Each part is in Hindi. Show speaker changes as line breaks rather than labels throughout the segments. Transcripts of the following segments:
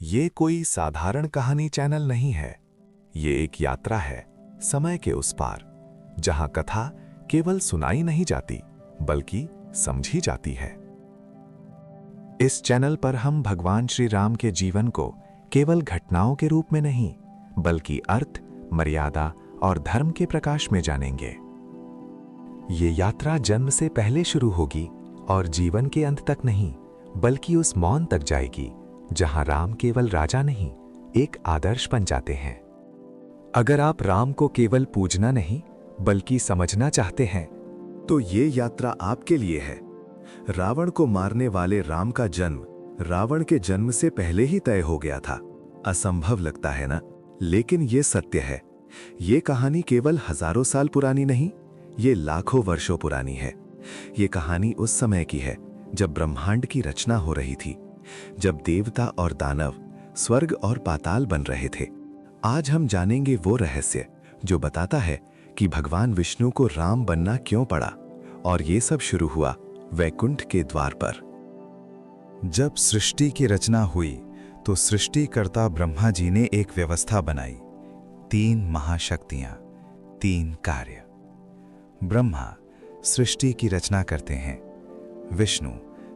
ये कोई साधारण कहानी चैनल नहीं है। ये एक यात्रा है समय के उस पार, जहां कथा केवल सुनाई नहीं जाती बल्कि समझी जाती है। इस चैनल पर हम भगवान श्री राम के जीवन को केवल घटनाओं के रूप में नहीं बल्कि अर्थ, मर्यादा और धर्म के प्रकाश में जानेंगे। ये यात्रा जन्म से पहले शुरू होगी और जीवन के अंत तक नहीं बल्कि उस मौन तक जाएगी जहां राम केवल राजा नहीं, एक आदर्श बन जाते हैं। अगर आप राम को केवल पूजना नहीं बल्कि समझना चाहते हैं
तो ये यात्रा आपके लिए है। रावण को मारने वाले राम का जन्म रावण के जन्म से पहले ही तय हो गया था। असंभव लगता है ना, लेकिन ये सत्य है। ये कहानी केवल हजारों साल पुरानी नहीं, ये लाखों वर्षों पुरानी है। ये कहानी उस समय की है जब ब्रह्मांड की रचना हो रही थी, जब देवता और दानव स्वर्ग और पाताल बन रहे थे। आज हम जानेंगे वो रहस्य जो बताता है कि भगवान विष्णु को राम बनना क्यों पड़ा, और ये सब शुरू हुआ वैकुंठ के द्वार पर।
जब सृष्टि की रचना हुई तो सृष्टिकर्ता ब्रह्मा जी ने एक व्यवस्था बनाई। 3 महाशक्तियां, 3 कार्य। ब्रह्मा सृष्टि की रचना करते हैं, विष्णु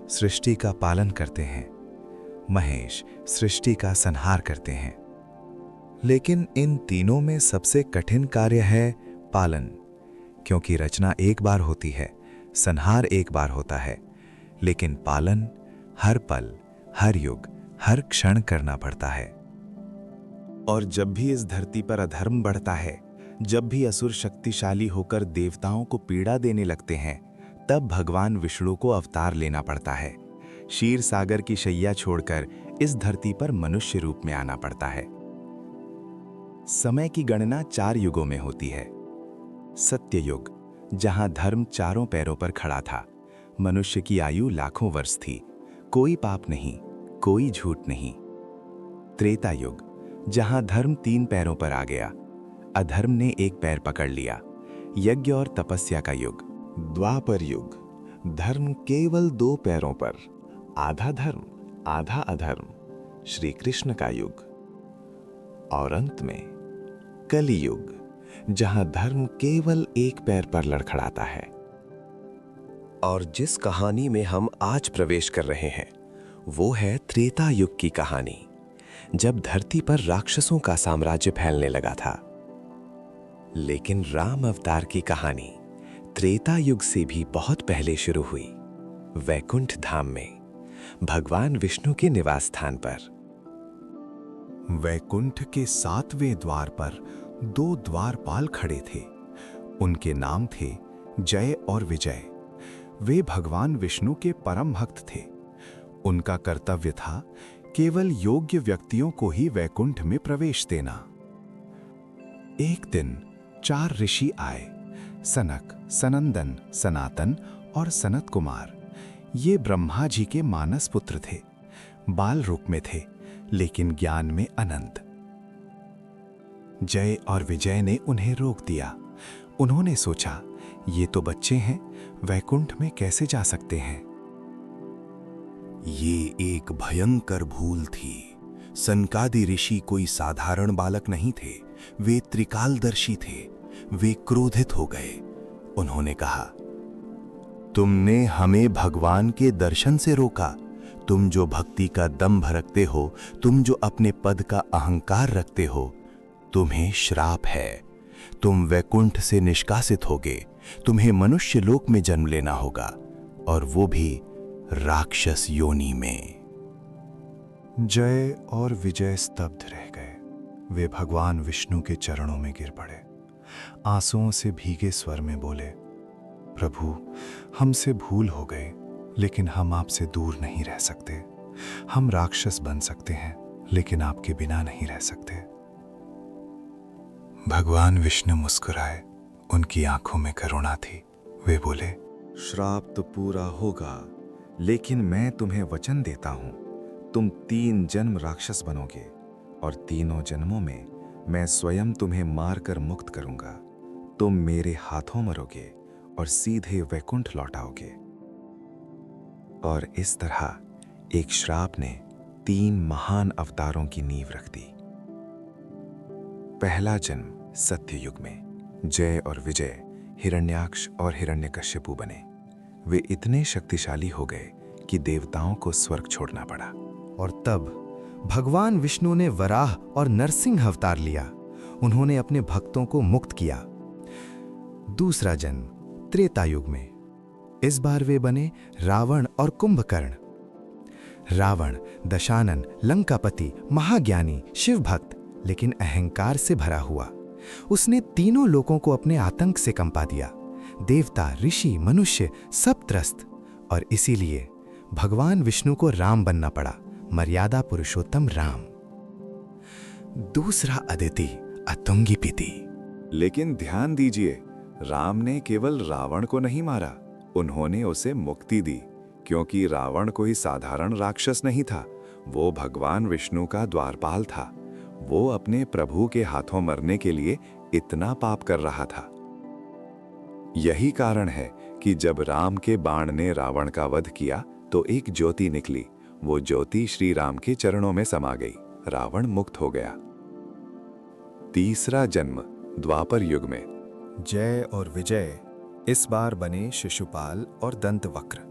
सृष्टि का पालन करते हैं, महेश सृष्टि का संहार करते हैं। लेकिन इन तीनों में सबसे कठिन कार्य है पालन, क्योंकि रचना एक बार होती है, संहार एक बार होता है, लेकिन पालन हर पल, हर युग, हर क्षण करना पड़ता है।
और जब भी इस धरती पर अधर्म बढ़ता है, जब भी असुर शक्तिशाली होकर देवताओं को पीड़ा देने लगते हैं, तब भगवान विष्णु को अवतार लेना पड़ता है। क्षीर सागर की शैया छोड़कर इस धरती पर मनुष्य रूप में आना पड़ता है। समय की गणना 4 युगों में होती है। सत्य युग, जहां धर्म चारों पैरों पर खड़ा था, मनुष्य की आयु लाखों वर्ष थी, कोई पाप नहीं, कोई झूठ नहीं। त्रेता युग, जहां धर्म 3 पैरों पर आ गया, अधर्म ने एक पैर पकड़ लिया, यज्ञ और तपस्या का युग। द्वापर युग, धर्म केवल 2 पैरों पर, आधा धर्म आधा अधर्म, श्री कृष्ण का युग। और अंत में कलि युग, जहां धर्म केवल एक पैर पर लड़खड़ाता है।
और जिस कहानी में हम आज प्रवेश कर रहे हैं वो है त्रेता युग की कहानी, जब धरती पर राक्षसों का साम्राज्य फैलने लगा था। लेकिन राम अवतार की कहानी त्रेता युग से भी बहुत पहले शुरू हुई, वैकुंठ धाम में, भगवान विष्णु के निवास स्थान पर।
वैकुंठ के 7वें द्वार पर 2 द्वारपाल खड़े थे। उनके नाम थे जय और विजय। वे भगवान विष्णु के परम भक्त थे। उनका कर्तव्य था केवल योग्य व्यक्तियों को ही वैकुंठ में प्रवेश देना। एक दिन 4 ऋषि आए, सनक, सनंदन, सनातन और सनत कुमार। ये ब्रह्मा जी के मानस पुत्र थे, बाल रूप में थे लेकिन ज्ञान में अनंत। जय और विजय ने उन्हें रोक दिया। उन्होंने सोचा, ये तो बच्चे हैं, वैकुंठ में कैसे जा सकते हैं।
ये एक भयंकर भूल थी। सनकादि ऋषि कोई साधारण बालक नहीं थे, वे त्रिकालदर्शी थे। वे क्रोधित हो गए। उन्होंने कहा, तुमने हमें भगवान के दर्शन से रोका। तुम जो भक्ति का दंभ रखते हो, तुम जो अपने पद का अहंकार रखते हो, तुम्हें श्राप है। तुम वैकुंठ से निष्कासित होगे। तुम्हें मनुष्य लोक में जन्म लेना होगा, और वो भी राक्षस योनि में।
जय और विजय स्तब्ध रह गए। वे भगवान विष्णु के चरणों में गिर पड़े। आंसुओं से भीगे स्वर में बोले, प्रभु, हमसे भूल हो गई, लेकिन हम आपसे दूर नहीं रह सकते। हम राक्षस बन सकते हैं, लेकिन आपके बिना नहीं रह सकते। भगवान विष्णु मुस्कुराए। उनकी आंखों में करुणा थी। वे बोले,
श्राप तो पूरा होगा, लेकिन मैं तुम्हें वचन देता हूं, तुम 3 जन्म राक्षस बनोगे, और तीनों जन्मों में मैं स्वयं तुम्हें मारकर मुक्त करूंगा। तुम मेरे हाथों मरोगे और सीधे वैकुंठ लौटाओगे। और इस तरह एक श्राप ने
3 महान अवतारों की नींव रख दी। पहला जन्म सत्ययुग में जय और विजय हिरण्याक्ष और हिरण्यकश्यपु बने। वे इतने शक्तिशाली हो गए कि देवताओं को स्वर्ग छोड़ना पड़ा।
और तब भगवान विष्णु ने वराह और नरसिंह अवतार लिया। उन्होंने अपने भक्तों को मुक्त किया। दूसरा जन्म त्रेता युग में। इस बार वे बने रावण और कुंभकर्ण। रावण दशानन, लंकापति, महाज्ञानी, शिव भक्त, लेकिन अहंकार से भरा हुआ। उसने तीनों लोगों को अपने आतंक से कंपा दिया। देवता, ऋषि, मनुष्य सब त्रस्त। और इसीलिए भगवान विष्णु को राम बनना पड़ा, मर्यादा पुरुषोत्तम राम। दूसरा अदिति, अतुंगिपिति।
लेकिन ध्यान दीजिए, राम ने केवल रावण को नहीं मारा, उन्होंने उसे मुक्ति दी, क्योंकि रावण कोई साधारण राक्षस नहीं था। वो भगवान विष्णु का द्वारपाल था। वो अपने प्रभु के हाथों मरने के लिए इतना पाप कर रहा था। यही कारण है कि जब राम के बाण ने रावण का वध किया तो एक ज्योति निकली। वो ज्योति श्री राम के चरणों में समा गई। रावण मुक्त हो गया। तीसरा जन्म द्वापर युग में।
जय और विजय इस बार बने शिशुपाल और दंतवक्र।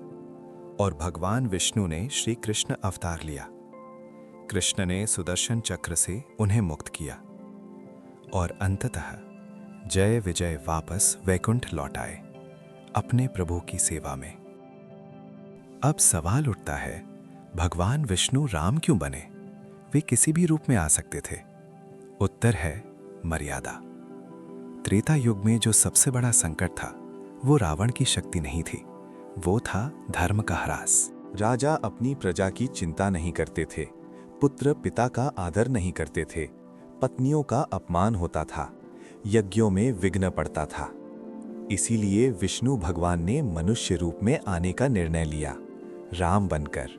और भगवान विष्णु ने श्री कृष्ण अवतार लिया। कृष्ण ने सुदर्शन चक्र से उन्हें मुक्त किया। और अंततः जय विजय वापस वैकुंठ लौट आए, अपने प्रभु की सेवा में। अब सवाल उठता है, भगवान विष्णु राम क्यों बने? वे किसी भी रूप में आ सकते थे। उत्तर है मर्यादा। त्रेता युग में जो सबसे बड़ा संकट था वो रावण की शक्ति नहीं थी, वो था धर्म का ह्रास।
राजा अपनी प्रजा की चिंता नहीं करते थे, पुत्र पिता का आदर नहीं करते थे, पत्नियों का अपमान होता था, यज्ञों में विघ्न पड़ता था। इसीलिए विष्णु भगवान ने मनुष्य रूप में आने का निर्णय लिया, राम बनकर,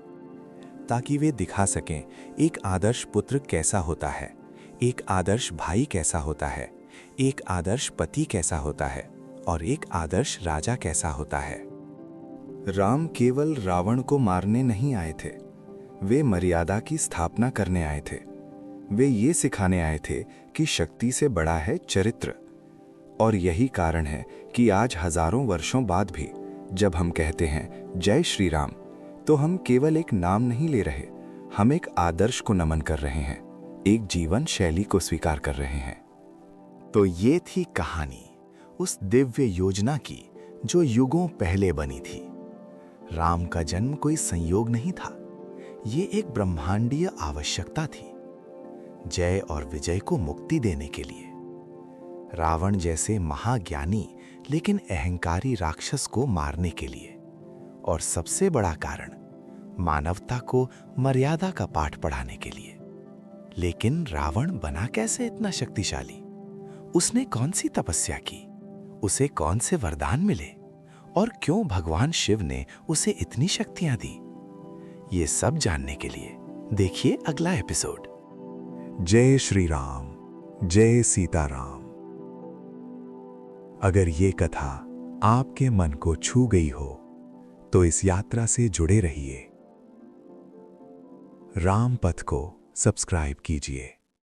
ताकि वे दिखा सकें एक आदर्श पुत्र कैसा होता है, एक आदर्श भाई कैसा होता है, एक आदर्श पति कैसा होता है और एक आदर्श राजा कैसा होता है।
राम केवल रावण को मारने नहीं आए थे, वे मर्यादा की स्थापना करने आए थे। वे ये सिखाने आए थे कि शक्ति से बड़ा है चरित्र। और यही कारण है कि आज हजारों वर्षों बाद भी जब हम कहते हैं जय श्री राम, तो हम केवल एक नाम नहीं ले रहे, हम एक आदर्श को नमन कर रहे हैं, एक जीवन शैली को स्वीकार कर रहे हैं।
तो ये थी कहानी उस दिव्य योजना की जो युगों पहले बनी थी। राम का जन्म कोई संयोग नहीं था, ये एक ब्रह्मांडीय आवश्यकता थी, जय और विजय को मुक्ति देने के लिए। रावण जैसे महाज्ञानी लेकिन अहंकारी राक्षस को मारने के लिए। और सबसे बड़ा कारण, मानवता को मर्यादा का पाठ पढ़ाने के लिए। लेकिन रावण बना कैसे इतना शक्तिशाली? उसने कौन सी तपस्या की? उसे कौन से वरदान मिले? और क्यों भगवान शिव ने उसे इतनी शक्तियां दी? ये सब जानने के लिए देखिए अगला एपिसोड।
जय श्री राम, जय सीताराम। अगर ये कथा आपके मन को छू गई हो तो इस यात्रा से जुड़े रहिए। राम पथ को सब्सक्राइब कीजिए।